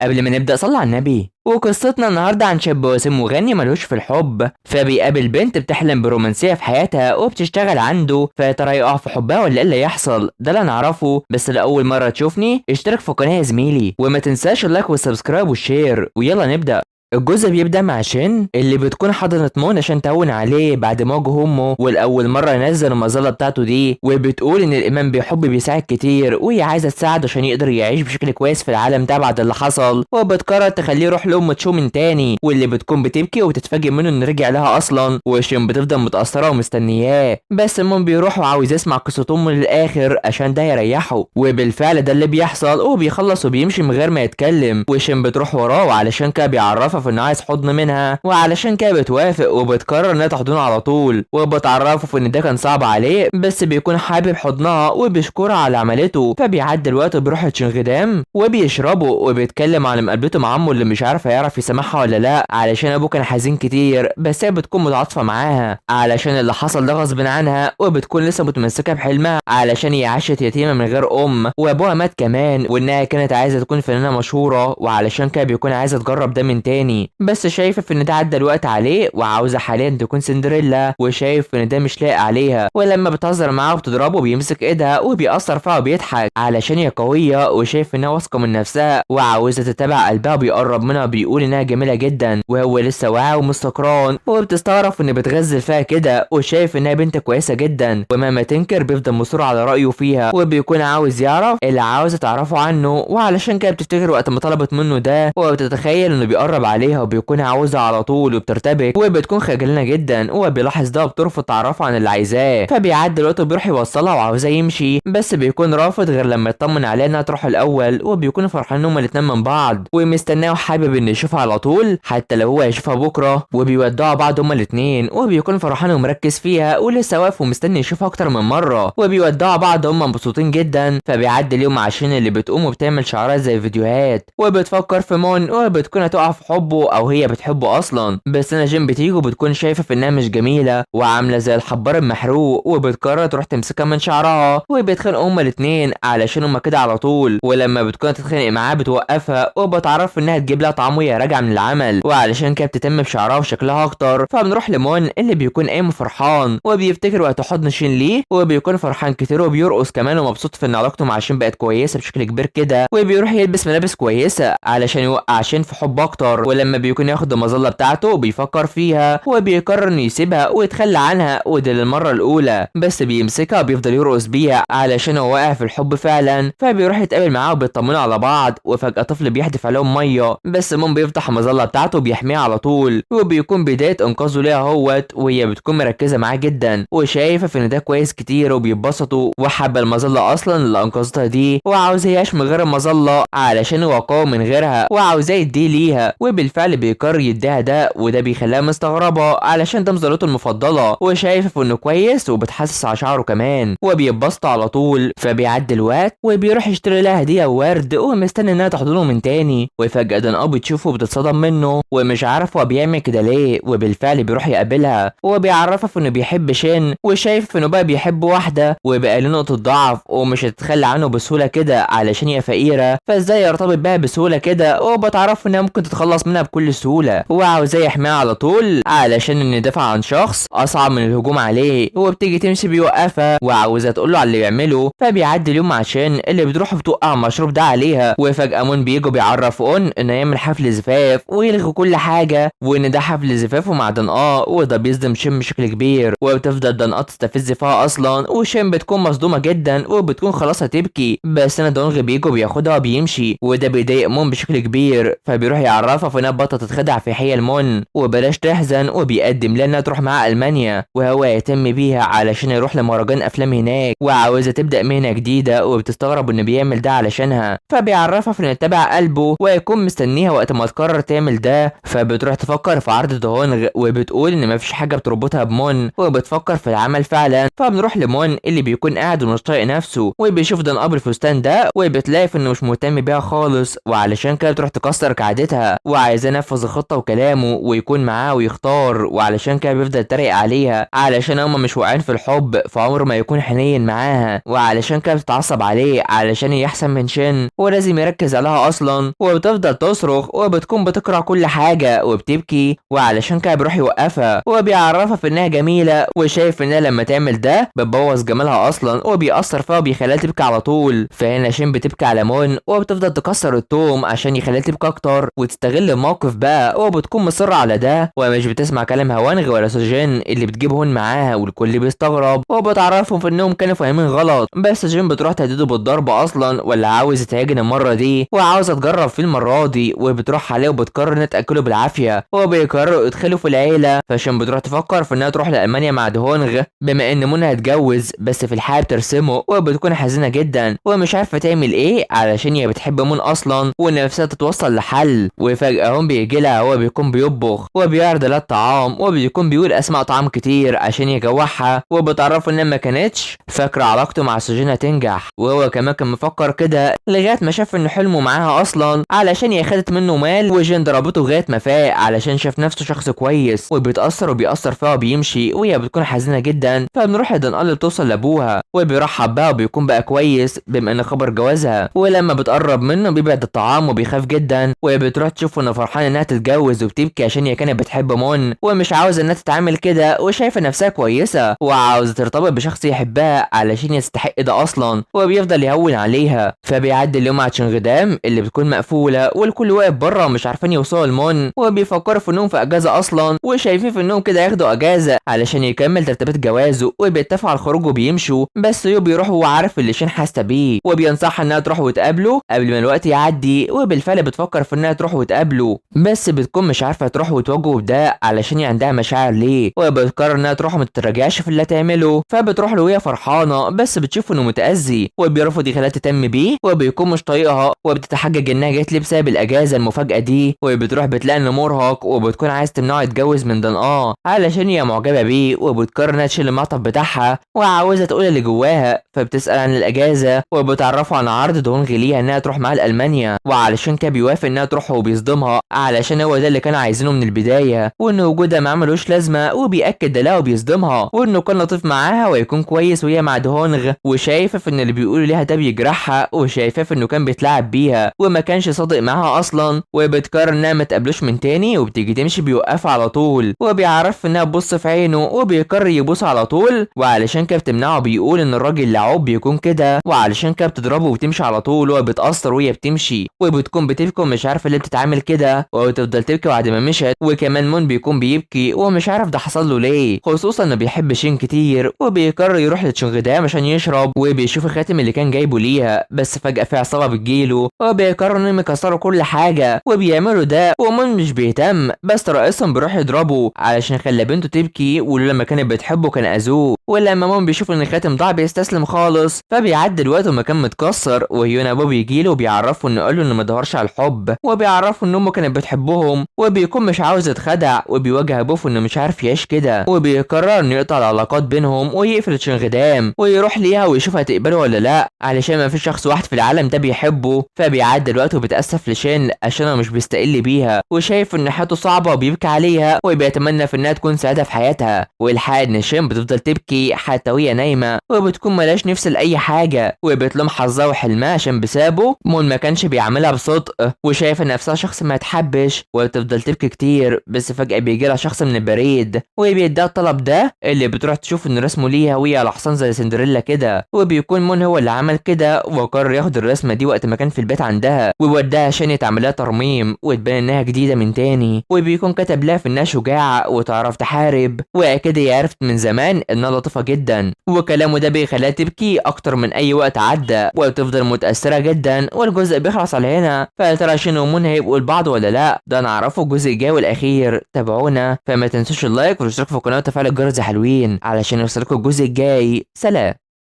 قبل ما نبدأ صلي على النبي. وقصتنا النهارده عن شاب وسيم مغني ملوش في الحب، فبيقابل بنت بتحلم برومانسية في حياتها وبتشتغل عنده، فيا ترى يقع في حبها ولا ايه اللي يحصل؟ ده اللي نعرفه. بس لأول مرة تشوفني اشترك في القناة يا زميلي، وما تنساش اللايك والسبسكرايب والشير، ويلا نبدأ. الجزء بيبدأ مع شين اللي بتكون حضنت مون عشان تهون عليه بعد ما واجه امه والاول مرة ينزل المظلة بتاعته دي، وبتقول ان الامام بيحب بيساعد كتير وهي عايزة تساعده عشان يقدر يعيش بشكل كويس في العالم ده بعد اللي حصل، وبتقرر تخليه يروح لام تشو من تاني، واللي بتكون بتبكي وبتتفاجئ منه انه رجع لها اصلا، وشين بتفضل متأثرة ومستنياه، بس مون بيروح وعاوز يسمع قصة امه للاخر عشان ده يريحه، وبالفعل ده اللي بيحصل وبيخلص وبيمشي من غير ما يتكلم، وشين بتروح وراه وعلشان كده بيعرفها في انه عايز حضن منها، وعلشان كده بتوافق وبتقرر انها تحضنه على طول، وبتعرفه في ان ده كان صعب عليه بس بيكون حابب حضنها وبيشكرها على عملته، فبيعدي الوقت وبيروح لشنغدام وبيشربه وبيتكلم عن مقابلته مع عمه اللي مش عارف هيعرف يسامحها ولا لا علشان ابوه كان حزين كتير، بس هي بتكون متعاطفه معاها علشان اللي حصل ده غصب عنها، وبتكون لسه متمسكه بحلمها علشان هي عاشت يتيمه من غير ام وابوها مات كمان، وانها كانت عايزه تكون فنانه مشهوره وعلشان كده بيكون عايزه تجرب ده من تاني، بس شايفه في ان ده عدى الوقت عليه وعاوزه حاليا تكون سندريلا، وشايف ان ده مش لايق عليها، ولما بتهزر معاه وبتضربه بيمسك ايدها وبيأثر فيها وبيضحك علشان هي قويه وشايف انها واثقه من نفسها وعاوزه تتابع قلبها، بيقرب منها بيقول انها جميله جدا وهو لسه واعي ومستقران، وبتستغرب ان بتغزل فيها كده وشايف انها بنت كويسه جدا، ومهما تنكر بيفضل مصر على رايه فيها وبيكون عاوز يعرف اللي عاوزه تعرفه عنه، وعلشان كده بتفتكر وقت ما طلبت منه ده وبتتخيل انه بيقرب عليها وبيكون عاوزها على طول وبترتبك وبتكون خجلانه جدا، وبيلاحظ ده وبترفض تعرفه عن اللي عايزاه، فبيعدي الوقت وبيروح يوصلها وعاوزاه يمشي بس بيكون رافض غير لما يطمن عليها انها تروح الاول، وبيكونوا فرحانين هما الاتنين من بعض ومستناه وحابب انه يشوفها على طول حتى لو هو هيشوفها بكره، وبيودعوا بعض هما الاتنين وبيكون فرحان ومركز فيها ولسه واقف ومستني يشوفها اكتر من مره، وبيودعوا بعض هما مبسوطين جدا، فبيعدي اليوم عشان اللي بتقوم وبتعمل شعرها زي فيديوهات وبتفكر في مون وبتكون هتقع في حبه او هي بتحبه اصلا، بس انا جيم بتيجي وبتكون شايفه في انها مش جميله وعامله زي الحبار المحروق، وبتقرر تروح تمسكها من شعرها وبيتخانقوا هما الاتنين علشان هما كده على طول، ولما بتكون تتخانق معاه بتوقفها وبتعرف انها تجيب لها طعام وهي راجعه من العمل، وعلشان كده بتهتم بشعرها وشكلها اكتر، فبنروح لمون اللي بيكون قايم فرحان وبيفتكر وقت حضن شين ليه وبيكون فرحان كتير وبيرقص كمان ومبسوط في ان علاقته مع شين بقت كويسه بشكل كبير كده، وبيروح يلبس ملابس كويسه علشان يوقع شين في حب اكتر، ولما بيكون ياخد المظله بتاعته بيفكر فيها وبيقرر انه يسيبها ويتخلى عنها وده للمره الاولى، بس بيمسكها وبيفضل يرقص بيها علشان هو واقع في الحب فعلا، فبيروح يتقابل معاه وبيطمنوا على بعض، وفجاه طفل بيحدف عليهم ميه بس مون بيفتح المظله بتاعته وبيحميها على طول، وبيكون بدايه انقاذه ليها هوت، وهي بتكون مركزه معاه جدا وشايفه في ان ده كويس كتير وبيتبسطوا وحابه المظله اصلا اللي انقذتها دي وعاوز يعيش من غير المظله علشان هو قوي من غيرها وعاوزاه يديه ليها، وبالفعل بيقرر يديها ده وده بيخليها مستغربه علشان ده مظلته المفضله وشايفه في انه كويس وبتحسس على شعره كمان وبيتبسط على طول، فبيعدي الوقت وبيروح يشتري لها هديه وورد ومستني انها تحضنه من تاني، وفجاه دنقه بتشوفه وبتتصدم منه ومش عارف هو بيعمل كده ليه، وبالفعل بيروح يقابلها وبيعرفها في انه بيحب شين وشايف انه بقى بيحب واحده وبقى له نقطه ضعف ومش هتتخلى عنه بسهوله كده علشان هي فقيره، فازاي يرتبط بها بسهوله كده، وبتعرف انها ممكن تتخلص منها بكل سهوله وعاوزاه يحميها على طول علشان انه يدافع عن شخص اصعب من الهجوم عليه، وبتيجي تمشي بيوقفها وعاوزاه تقول له على اللي بيعمله، فبيعدي اليوم عشان اللي بتروح بتوقع المشروب ده عليها، وفجاه مون بيجوا بيعرفون انه يعمل حفل زفاف ويلغي كل حاجه وان ده حفل زفافه مع دنقاه، وده بيصدم شين بشكل كبير وبتفضل دنقاه تستفز فيها اصلا، وشين بتكون مصدومه جدا وبتكون خلاص هتبكي، بس انا دونغ بيجوا بياخدها وبيمشي وده بيضايق مون بشكل كبير، فبيروح يعرفها في انها بطه تتخدع في حيل مون وبلاش تحزن، وبيقدم لها انها تروح معاه المانيا وهو يهتم بيها علشان يروح لمهرجان افلام هناك وعاوزه تبدا مهنه جديده وبتستغرب انه بيعمل ده علشانها، فبيعرفها في انه يتبع قلبه ويكون مستنيها وقت ما تقرر تعمل ده، فبتروح تفكر في عرض دهونغ وبتقول ان مفيش حاجه بتربطها بمون وبتفكر في العمل فعلا، فبنروح لمون اللي بيكون قاعد ومش طايق نفسه وبيشوف دنقاه بالفستان ده وبتلاقي انه مش مهتم بيها خالص، وعلشان كده بتروح تكسر كعادتها وعايز عايزاه ينفذ الخطه وكلامه ويكون معاه ويختار، وعلشان كده بيفضل يتريق عليها علشان هما مش واقعين في الحب فعمره ما يكون حنين معاها، وعلشان كده بتتعصب عليه علشان هي احسن من شين ولازم يركز عليها اصلا، وبتفضل تصرخ وبتكون بتكره كل حاجه وبتبكي، وعلشان كده بيروح يوقفها وبيعرفها في انها جميله وشايف انها لما تعمل ده بتبوظ جمالها اصلا وبيأثر فيها وبيخليها تبكي على طول. فهنا شين بتبكي على مون وبتفضل تكسر التوم عشان يخليها تبكي اكتر وتستغل الموقف بقى، وبتكون مصره على ده ومش بتسمع كلام هوانغ ولا سوجين اللي بتجيب هون معاها، والكل بيستغرب وبتعرفهم في انهم كانوا فاهمين غلط. بس جين بتروح تهدده بالضرب اصلا ولا عاوز يتهاجن المره دي وعاوزه تجرب فيه المره دي، وبتروح عليه وبتقرر انها تاكله بالعافيه وبيقرروا يدخلوا في العيله. فشين بتروح تفكر في انها تروح لالمانيا مع دهونغ بما ان منى هتجوز، بس في الحال بترسمه وبتكون حزينه جدا ومش عارفه تعمل ايه علشان هي بتحب مون اصلا ونفسها تتوصل لحل. وفجاه هم بيجي لها هو بيكون بيطبخ وبيعرض لها الطعام وبيكون بيقول اسماء طعام كتير عشان يجوعها، وبتعرفوا انها ما كانتش فاكره علاقته مع سوجين هتنجح، وهو كمان كان مفكر كده لغايه ما شاف ان حلمه معاها اصلا علشان هي خدت منه مال، وجين ضربته لغايه ما فاق علشان شاف نفسه شخص كويس وبيتاثر وبيأثر فيها وبيمشي، وهي بتكون حزينه جدا. فبنروح لدنقل توصل لابوها وبيرحب بها وبيكون بقى كويس بما ان خبر جوازها، ولما بتقرب منه بيبعد الطعام وبيخاف جدا، وبتروح تشوف انه فرحان انها تتجوز وبتبكي عشان هي كانت بتحب مون ومش عاوزه انها تتعامل كده وشايفه نفسها كويسه وعاوزه ترتبط بشخص يحبها علشان يستحق ده اصلا، وبيفضل يهون عليها. فبيعدي اليوم على تشنغدام اللي بتكون مقفوله والكل واقف بره ومش عارفين يوصلوا لمون، وبيفكروا في انهم في اجازه اصلا وشايفين في انهم كده ياخدوا اجازه علشان يكمل ترتيبات جوازه، وبيتفقوا على الخروج وبيمشوا. بس يو بيروح وهو عارف اللي شين حاسه بيه وبينصحها انها تروح وتقابله قبل ما الوقت يعدي، وبالفعل بتفكر في انها تروح وتقابله بس بتكون مش عارفه تروح وتواجهه بده علشان عندها مشاعر ليه، وبتقرر انها تروح وما تتراجعش في اللي هتعمله. فبتروح له وهي فرحانه بس بتشوف انه متاذي وبيرفض يخليها تهتم بيه وبيكون مش طايقها، وبتتحجج انها جت ليه بسبب الاجازه المفاجاه دي، وبتروح بتلاقي انه مرهق وبتكون عايز تمنعه يتجوز من دنقاه علشان هي معجبه بيه، وبتقرر انها تشيل المعطف بتاعها وعاوزه تقول اللي جواها. فبتسال عن الاجازه وبتعرفه عن عرض دونغ ليها انها تروح معاه لالمانيا، وعلشان كده بيوافق انها تروح وبيصدمها علشان هو ده اللي كانوا عايزينه من البدايه، وان وجودها معاه ملوش لازمه، وبياكد ده لها وبيصدمها وانه كان لطيف معاها ويكون كويس وهي مع دهونغ، وشايفه في ان اللي بيقولوا ليها ده بيجرحها، وشايفاه في انه كان بيتلاعب بيها وما كانش صادق معاها اصلا، وبتقرر انها ما تقابلوش من تاني وبتيجي تمشي بيوقفها على طول، وبيعرف انها تبص في عينه وبيقرر يبوس على طول، وعلشان كده بتمنعه بيقول ان الراجل لعوب بيكون كده، وعلشان كده بتضربه وبتمشي على طول وبتأثر وهي بتمشي وبتكون بتبكي ومش عارفه ليه بتتعامل كده، وبتفضل تبكي بعد ما مشت، وكمان مون بيكون بيبكي ومش عارف ده حصل له ليه، خصوصا انه بيحب شين كتير، وبيقرر يروح لتشنغدام عشان يشرب وبيشوف الخاتم اللي كان جايبه ليها، بس فجأة في عصابة بتجيله وبيقرروا انهم يكسروا كل حاجة وبيعملوا ده، ومون مش بيهتم بس رئيسهم بيروح يضربه علشان خلى بنته تبكي، ولما كانت بتحبه كان اذوه، ولما مون بيشوف ان الخاتم ضاع بيستسلم خالص، فبيعدي الوقت ومكان متكسر، وهيونا ابوه بيجيله وبيعرفه انه قال له انه ما دهرش على الحب، وبيعرفه ان امه كانت بتحبهم، وبيكون مش عاوز يتخدع، وبيواجه ابوه انه مش عارف يعيش كده، وبيقرر انه يقطع العلاقات بينهم ويقفل تشنغدام ويروح ليها ويشوف هتقبله ولا لا علشان ما فيش شخص واحد في العالم ده بيحبه. فبيعدي الوقت وبيتاسف لشين عشان هو مش بيستقل بيها وشايف ان حياته صعبه وبيبكي عليها وبيتمنى في انها تكون سعيده في حياتها، والحقيقه ان شين بتفضل تبكي حتى وهي نايمه وبتكون ملاش نفس لاي حاجه، وبتلوم حظها وحلمها عشان بسببه مون ما كانش بيعملها بصدق، وشايفه نفسها شخص ما يتحبش وبتفضل تبكي كتير، بس فجاه بيجي لها شخص من البريد وبيديها الطلب ده اللي بتروح تشوف انه رسمه ليها وهي على حصان زي سندريلا كده، وبيكون مون هو اللي عمل كده وقرر ياخد الرسمه دي وقت ما كان في البيت عندها ويوديها عشان يتعمل لها ترميم وتبان انها جديده من تاني، وبيكون كتب لها في انها شجاعه وتعرف تحارب، واكيد هي عرفت من زمان انها لطيفه جدا، وكلامه ده بيخليها تبكي اكتر من اي وقت عدى وبتفضل متاثره جدا، والجزء بيخلص على هنا. فيا ترى شين ومون هيبقوا لبعض ولا لا؟ ده نعرفه الجزء الجاي والاخير، تابعونا، فما تنسوش اللايك والاشتراك في القناه وتفعيل الجرس يا حلوين علشان يوصلكوا الجزء الجاي. سلام.